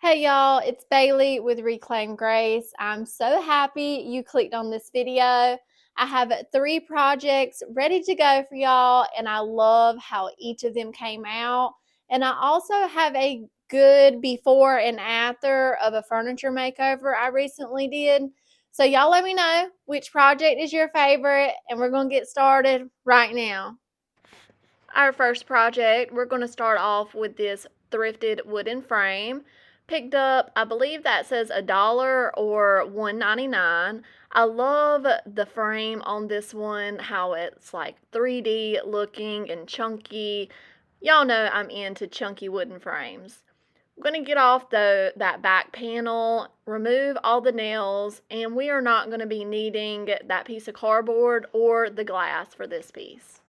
Hey y'all, it's Bailey with Reclaim Grace. I'm so happy you clicked on this video. I have 3 projects ready to go for y'all, and I love how each of them came out. And I also have a good before and after of a furniture makeover I recently did. So y'all let me know which project is your favorite, and we're going to get started right now. Our first project, we're going to start off with this thrifted wooden frame. Picked up, I believe that says $1 or $1.99. I love the frame on this one, how it's like 3D looking and chunky. Y'all know I'm into chunky wooden frames. I'm going to get off that back panel, remove all the nails, and we are not going to be needing that piece of cardboard or the glass for this piece.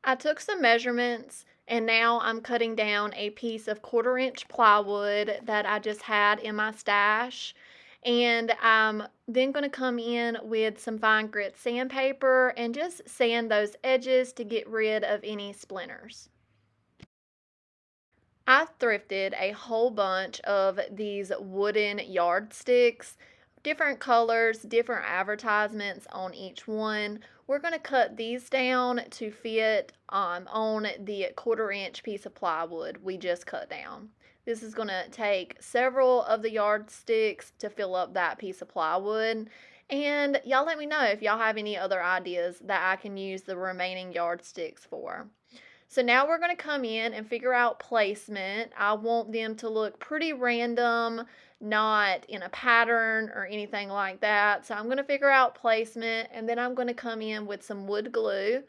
I took some measurements and now I'm cutting down a piece of 1/4-inch plywood that I just had in my stash. And I'm then going to come in with some fine grit sandpaper and just sand those edges to get rid of any splinters. I thrifted a whole bunch of these wooden yardsticks, different colors, different advertisements on each one. We're going to cut these down to fit on the 1/4-inch piece of plywood we just cut down. This is going to take several of the yardsticks to fill up that piece of plywood. And y'all let me know if y'all have any other ideas that I can use the remaining yardsticks for. So now we're going to come in and figure out placement. I want them to look pretty random, not in a pattern or anything like that. So I'm going to figure out placement, and then I'm going to come in with some wood glue,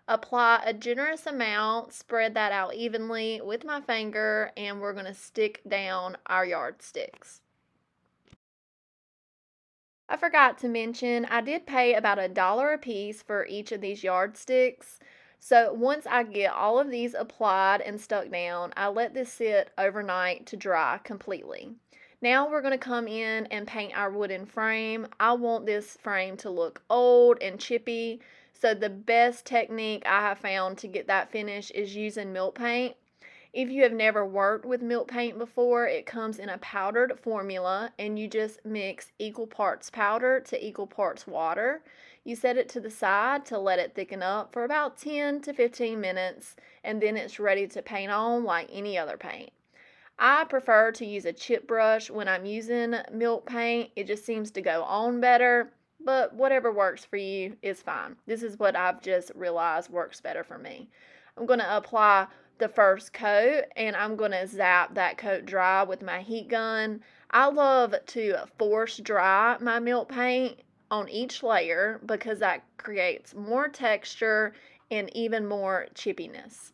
apply a generous amount, spread that out evenly with my finger, and we're going to stick down our yardsticks. I forgot to mention, I did pay about $1 a piece for each of these yardsticks. So once I get all of these applied and stuck down, I let this sit overnight to dry completely. Now we're going to come in and paint our wooden frame. I want this frame to look old and chippy. So the best technique I have found to get that finish is using milk paint. If you have never worked with milk paint before, it comes in a powdered formula and you just mix equal parts powder to equal parts water. You set it to the side to let it thicken up for about 10 to 15 minutes, and then it's ready to paint on like any other paint. I prefer to use a chip brush when I'm using milk paint. It just seems to go on better, but whatever works for you is fine. This is what I've just realized works better for me. I'm going to apply the first coat and I'm going to zap that coat dry with my heat gun. I love to force dry my milk paint on each layer because that creates more texture and even more chippiness.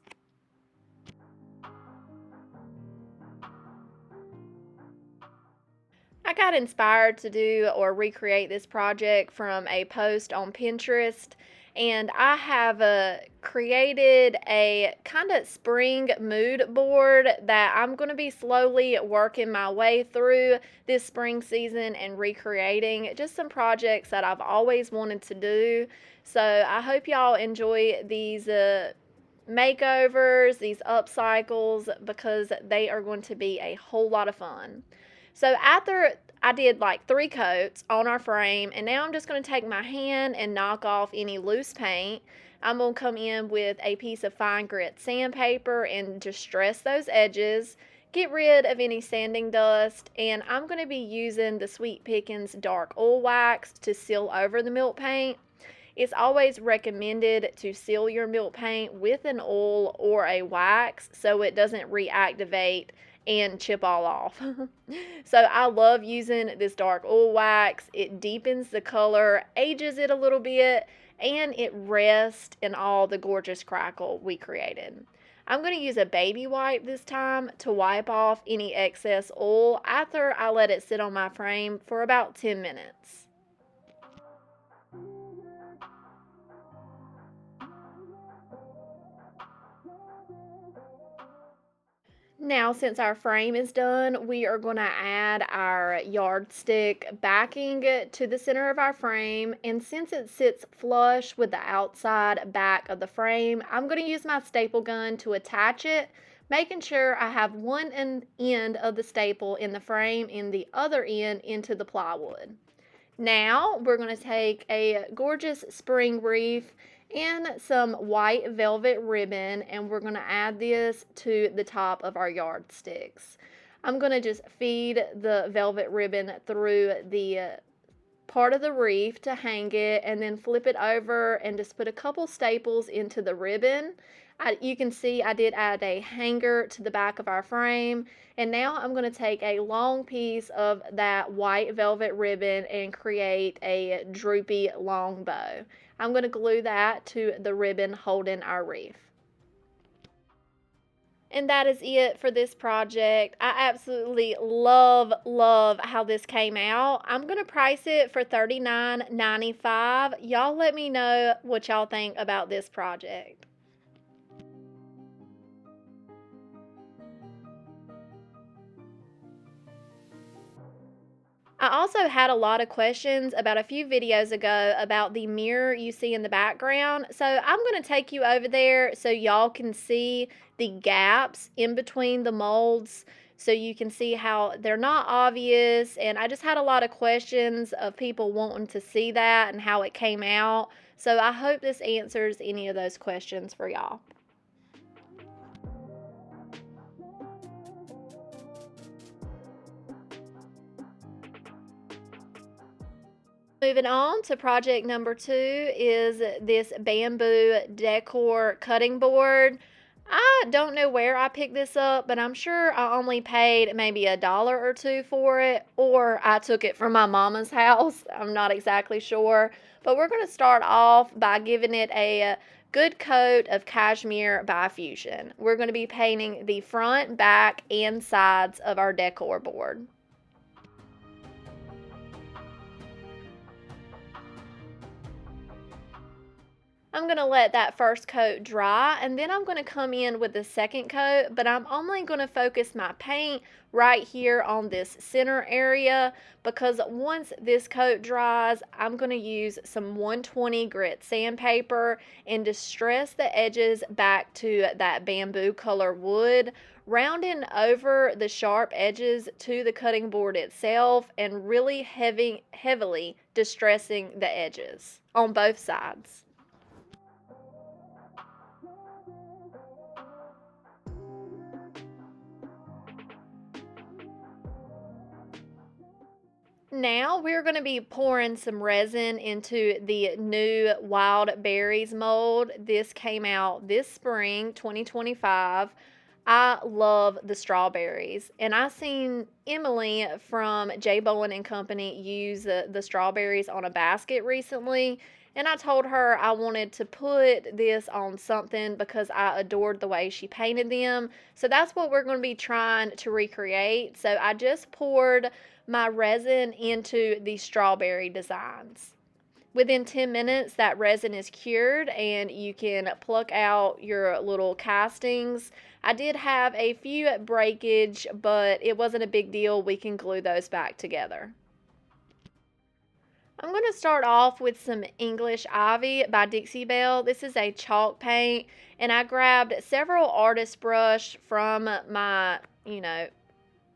I got inspired to do or recreate this project from a post on Pinterest, and I have created a kind of spring mood board that I'm going to be slowly working my way through this spring season and recreating just some projects that I've always wanted to do. So I hope y'all enjoy these makeovers, these upcycles, because they are going to be a whole lot of fun. So after I did like 3 coats on our frame, and now I'm just going to take my hand and knock off any loose paint. I'm going to come in with a piece of fine grit sandpaper and just stress those edges, get rid of any sanding dust, and I'm going to be using the Sweet Pickins dark oil wax to seal over the milk paint. It's always recommended to seal your milk paint with an oil or a wax so it doesn't reactivate and chip all off. So I love using this dark oil wax. It deepens the color, ages it a little bit, and it rests in all the gorgeous crackle we created. I'm going to use a baby wipe this time to wipe off any excess oil after I let it sit on my frame for about 10 minutes. Now, since our frame is done, we are going to add our yardstick backing to the center of our frame. And since it sits flush with the outside back of the frame, I'm going to use my staple gun to attach it making sure I have one end of the staple in the frame and the other end into the plywood. Now we're going to take a gorgeous spring wreath and some white velvet ribbon, and we're going to add this to the top of our yardsticks. I'm going to just feed the velvet ribbon through the part of the wreath to hang it, and then flip it over and just put a couple staples into the ribbon. You can see I did add a hanger to the back of our frame, and now I'm going to take a long piece of that white velvet ribbon and create a droopy long bow. I'm going to glue that to the ribbon holding our wreath. And that is it for this project. I absolutely love how this came out. I'm going to price it for $39.95. Y'all let me know what y'all think about this project. I also had a lot of questions about a few videos ago about the mirror you see in the background. So I'm going to take you over there so y'all can see the gaps in between the molds, so you can see how they're not obvious. And I just had a lot of questions of people wanting to see that and how it came out. So I hope this answers any of those questions for y'all. Moving on to project number 2 is this bamboo decor cutting board. I don't know where I picked this up, but I'm sure I only paid maybe $1 or $2 for it, or I took it from my mama's house. I'm not exactly sure. But we're going to start off by giving it a good coat of cashmere by Fusion. We're going to be painting the front, back, and sides of our decor board. I'm going to let that first coat dry, and then I'm going to come in with the second coat, but I'm only going to focus my paint right here on this center area, because once this coat dries, I'm going to use some 120 grit sandpaper and distress the edges back to that bamboo color wood, rounding over the sharp edges to the cutting board itself and really heavily distressing the edges on both sides. Now we're going to be pouring some resin into the new wild berries mold. This came out this spring, 2025. I love the strawberries, and I seen Emily from J Bowen and Company use the strawberries on a basket recently, and I told her I wanted to put this on something because I adored the way she painted them. So that's what we're going to be trying to recreate. So I just poured my resin into the strawberry designs. Within 10 minutes, that resin is cured and you can pluck out your little castings. I did have a few breakage, but it wasn't a big deal. We can glue those back together. I'm going to start off with some English Ivy by Dixie Belle. This is a chalk paint, and I grabbed several artist brush from my,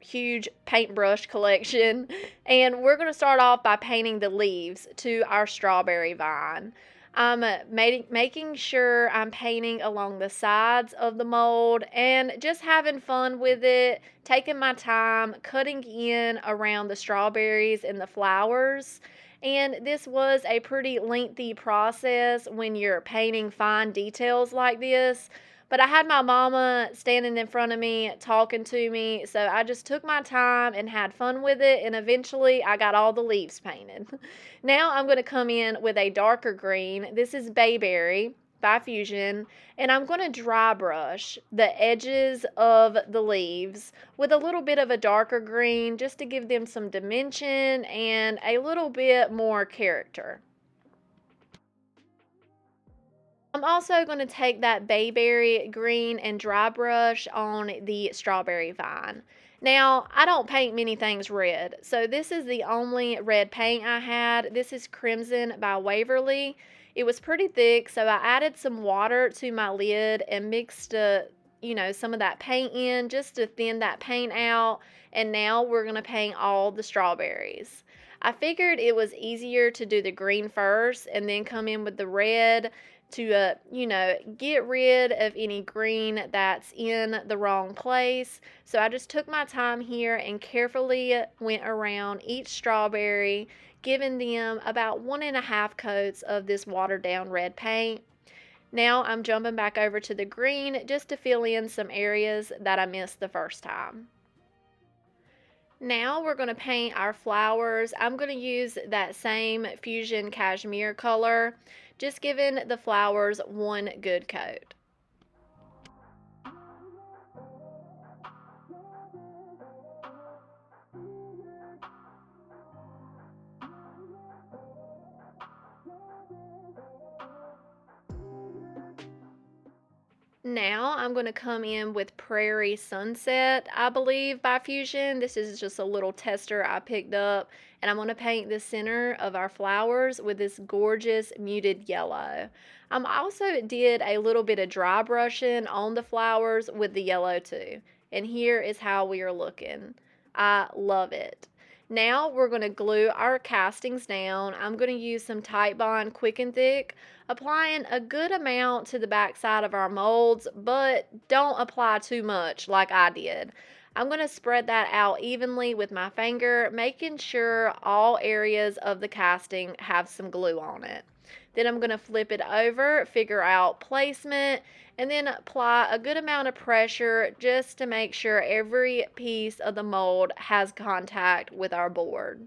huge paintbrush collection, and we're going to start off by painting the leaves to our strawberry vine. I'm making sure I'm painting along the sides of the mold and just having fun with it, taking my time, cutting in around the strawberries and the flowers. And this was a pretty lengthy process when you're painting fine details like this. But I had my mama standing in front of me talking to me, so I just took my time and had fun with it, and eventually I got all the leaves painted. Now I'm going to come in with a darker green. This is Bayberry by Fusion, and I'm going to dry brush the edges of the leaves with a little bit of a darker green just to give them some dimension and a little bit more character. I'm also going to take that bayberry green and dry brush on the strawberry vine. Now, I don't paint many things red, so this is the only red paint I had. This is Crimson by Waverly. It was pretty thick, so I added some water to my lid and mixed some of that paint in just to thin that paint out. And now we're going to paint all the strawberries. I figured it was easier to do the green first and then come in with the red to, get rid of any green that's in the wrong place. So I just took my time here and carefully went around each strawberry, giving them about 1.5 coats of this watered down red paint. Now I'm jumping back over to the green just to fill in some areas that I missed the first time. Now we're going to paint our flowers. I'm going to use that same Fusion Cashmere color, just giving the flowers one good coat. Now I'm going to come in with Prairie Sunset, I believe, by Fusion. This is just a little tester I picked up, and I'm going to paint the center of our flowers with this gorgeous muted yellow. I also did a little bit of dry brushing on the flowers with the yellow too, and here is how we are looking. I love it. Now we're going to glue our castings down. I'm going to use some Titebond Quick and Thick, applying a good amount to the back side of our molds, but don't apply too much like I did. I'm going to spread that out evenly with my finger, making sure all areas of the casting have some glue on it. Then I'm going to flip it over, figure out placement, and then apply a good amount of pressure just to make sure every piece of the mold has contact with our board.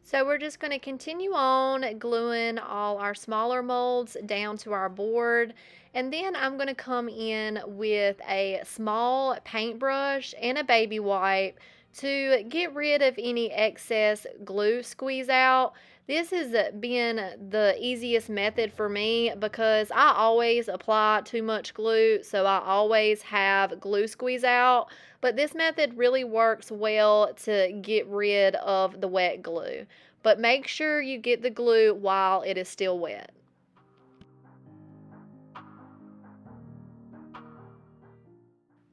So we're just going to continue on gluing all our smaller molds down to our board, and then I'm going to come in with a small paintbrush and a baby wipe to get rid of any excess glue squeeze out. This has been the easiest method for me because I always apply too much glue, so I always have glue squeeze out. But this method really works well to get rid of the wet glue. But make sure you get the glue while it is still wet.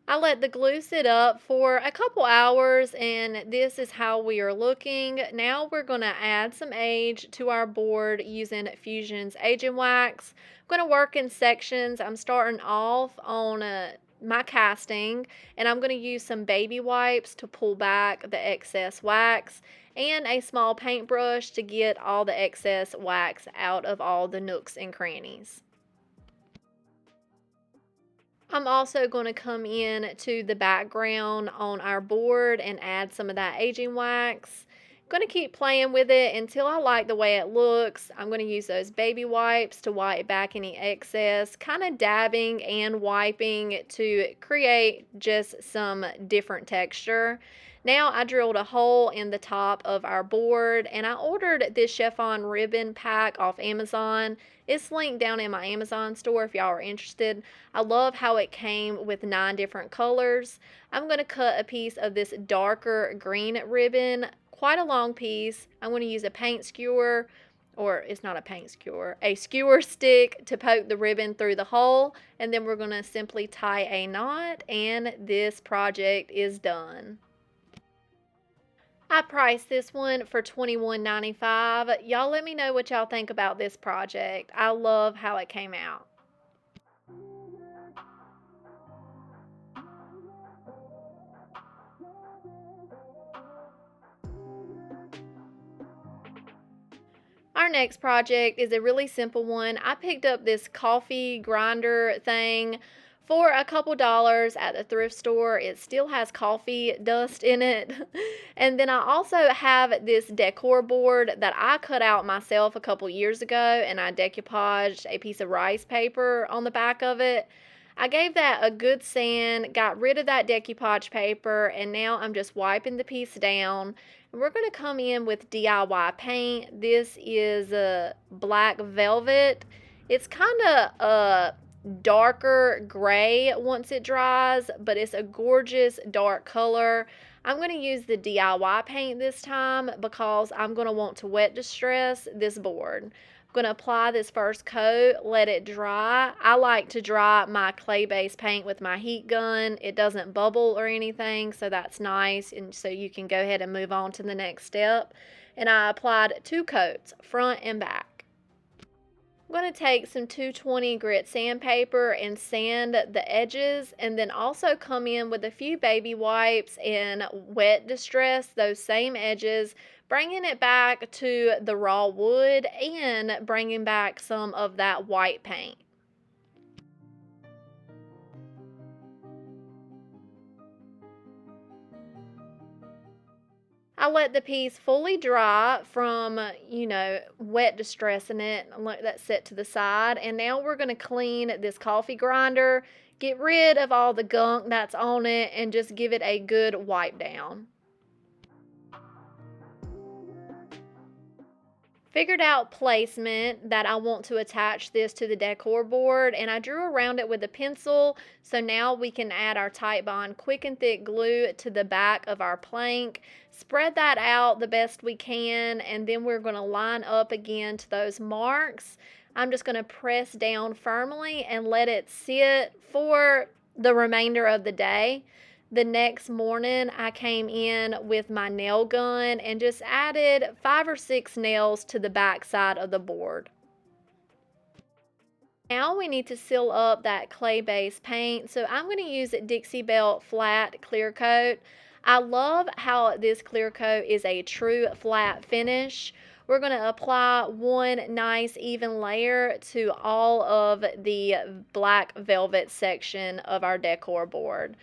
I let the glue sit up for a couple hours, and this is how we are looking. Now we're going to add some age to our board using Fusion's Aging Wax. I'm going to work in sections. I'm starting off on my casting, and I'm going to use some baby wipes to pull back the excess wax and a small paintbrush to get all the excess wax out of all the nooks and crannies. I'm also going to come in to the background on our board and add some of that aging wax. I'm going to keep playing with it until I like the way it looks. I'm going to use those baby wipes to wipe back any excess, kind of dabbing and wiping to create just some different texture. Now I drilled a hole in the top of our board, and I ordered this chiffon ribbon pack off Amazon. It's linked down in my Amazon store if y'all are interested. I love how it came with 9 different colors. I'm going to cut a piece of this darker green ribbon, quite a long piece. I'm going to use a paint skewer, or it's not a paint skewer, a skewer stick to poke the ribbon through the hole, and then we're going to simply tie a knot, and this project is done. I priced this one for $21.95. Y'all let me know what y'all think about this project. I love how it came out. Our next project is a really simple one. I picked up this coffee grinder thing for a couple dollars at the thrift store. It still has coffee dust in it. And then I also have this decor board that I cut out myself a couple years ago, and I decoupaged a piece of rice paper on the back of it. I gave that a good sand, got rid of that decoupage paper, and now I'm just wiping the piece down. And we're going to come in with DIY paint. This is a black velvet. It's kind of a darker gray once it dries, but it's a gorgeous dark color. I'm going to use the DIY paint this time because I'm going to want to wet distress this board. I'm going to apply this first coat, let it dry. I like to dry my clay-based paint with my heat gun. It doesn't bubble or anything, so that's nice, and so you can go ahead and move on to the next step. And I applied 2 coats, front and back. I'm going to take some 220 grit sandpaper and sand the edges, and then also come in with a few baby wipes and wet distress those same edges, bringing it back to the raw wood and bringing back some of that white paint. I let the piece fully dry from, wet distressing it, and let that set to the side. And now we're going to clean this coffee grinder, get rid of all the gunk that's on it, and just give it a good wipe down. Figured out placement that I want to attach this to the decor board, and I drew around it with a pencil. So now we can add our Titebond quick and thick glue to the back of our plank, spread that out the best we can, and then we're going to line up again to those marks. I'm just going to press down firmly and let it sit for the remainder of the day. The next morning, I came in with my nail gun and just added 5 or 6 nails to the back side of the board. Now we need to seal up that clay-based paint, so I'm going to use Dixie Belt Flat Clear Coat. I love how this clear coat is a true flat finish. We're going to apply one nice even layer to all of the black velvet section of our decor board.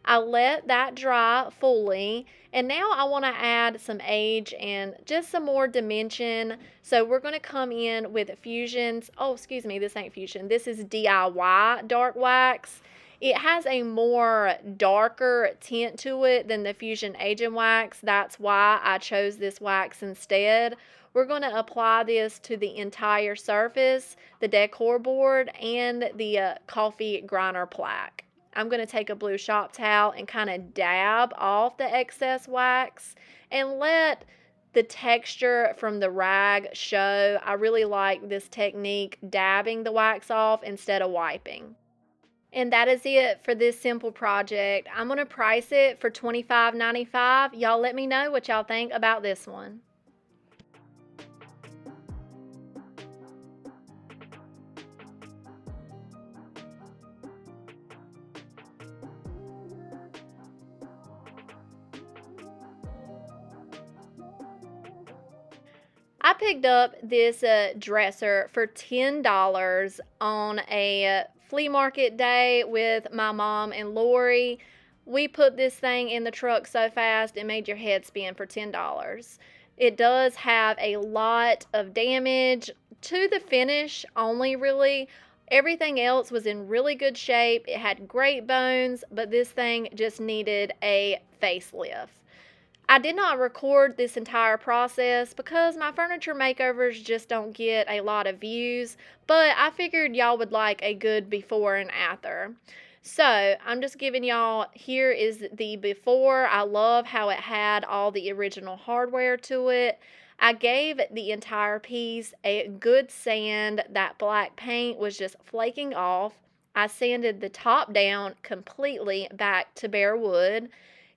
I let that dry fully, and now I want to add some age and just some more dimension. So we're going to come in with Fusion's, this ain't Fusion, this is DIY Dark Wax. It has a more darker tint to it than the Fusion Agent Wax. That's why I chose this wax instead. We're going to apply this to the entire surface, the decor board, and the coffee grinder plaque. I'm going to take a blue shop towel and kind of dab off the excess wax and let the texture from the rag show. I really like this technique, dabbing the wax off instead of wiping. And that is it for this simple project. I'm going to price it for $25.95. Y'all let me know what y'all think about this one. I picked up this dresser for $10 on a flea market day with my mom and Lori. We put this thing in the truck so fast it made your head spin for $10. It does have a lot of damage to the finish only, really. Everything else was in really good shape. It had great bones, but this thing just needed a facelift. I did not record this entire process because my furniture makeovers just don't get a lot of views, but I figured y'all would like a good before and after. So I'm just giving y'all, here is the before. I love how it had all the original hardware to it. I gave the entire piece a good sand. That black paint was just flaking off. I sanded the top down completely back to bare wood.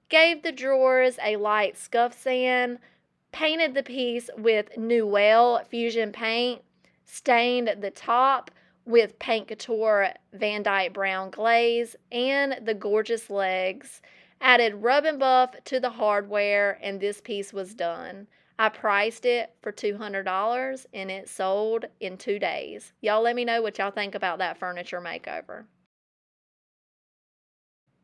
Gave the drawers a light scuff sand, painted the piece with Newell Fusion paint, stained the top with Paint Couture Van Dyke Brown glaze, and the gorgeous legs. Added rub and buff to the hardware, and this piece was done. I priced it for $200, and it sold in 2 days. Y'all let me know what y'all think about that furniture makeover.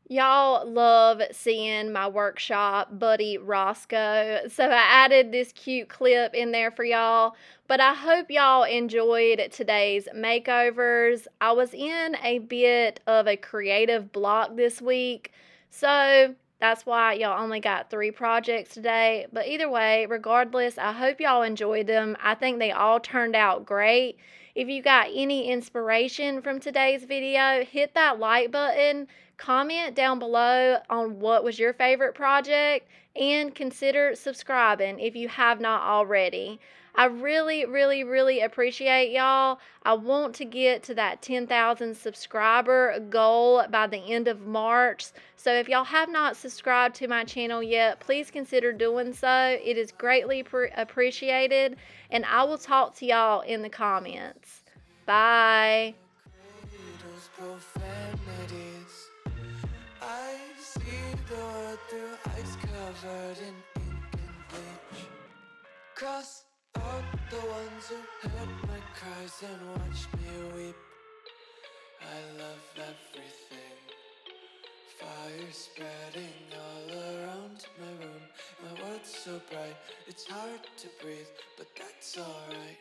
Y'all love seeing my workshop buddy Roscoe, so I added this cute clip in there for y'all. But I hope y'all enjoyed today's makeovers. I was in a bit of a creative block this week, so that's why y'all only got 3 projects today. But either way, regardless, I hope y'all enjoyed them. I think they all turned out great. If you got any inspiration from today's video, hit that like button, comment down below on what was your favorite project, and consider subscribing if you have not already. I really, really, really appreciate y'all. I want to get to that 10,000 subscriber goal by the end of March. So if y'all have not subscribed to my channel yet, please consider doing so. It is greatly appreciated. And I will talk to y'all in the comments. Bye. I see the world through ice covered in ink and bleach. Cross out the ones who heard my cries and watched me weep. I love everything. Fire spreading all around my room. My world's so bright, it's hard to breathe, but that's alright.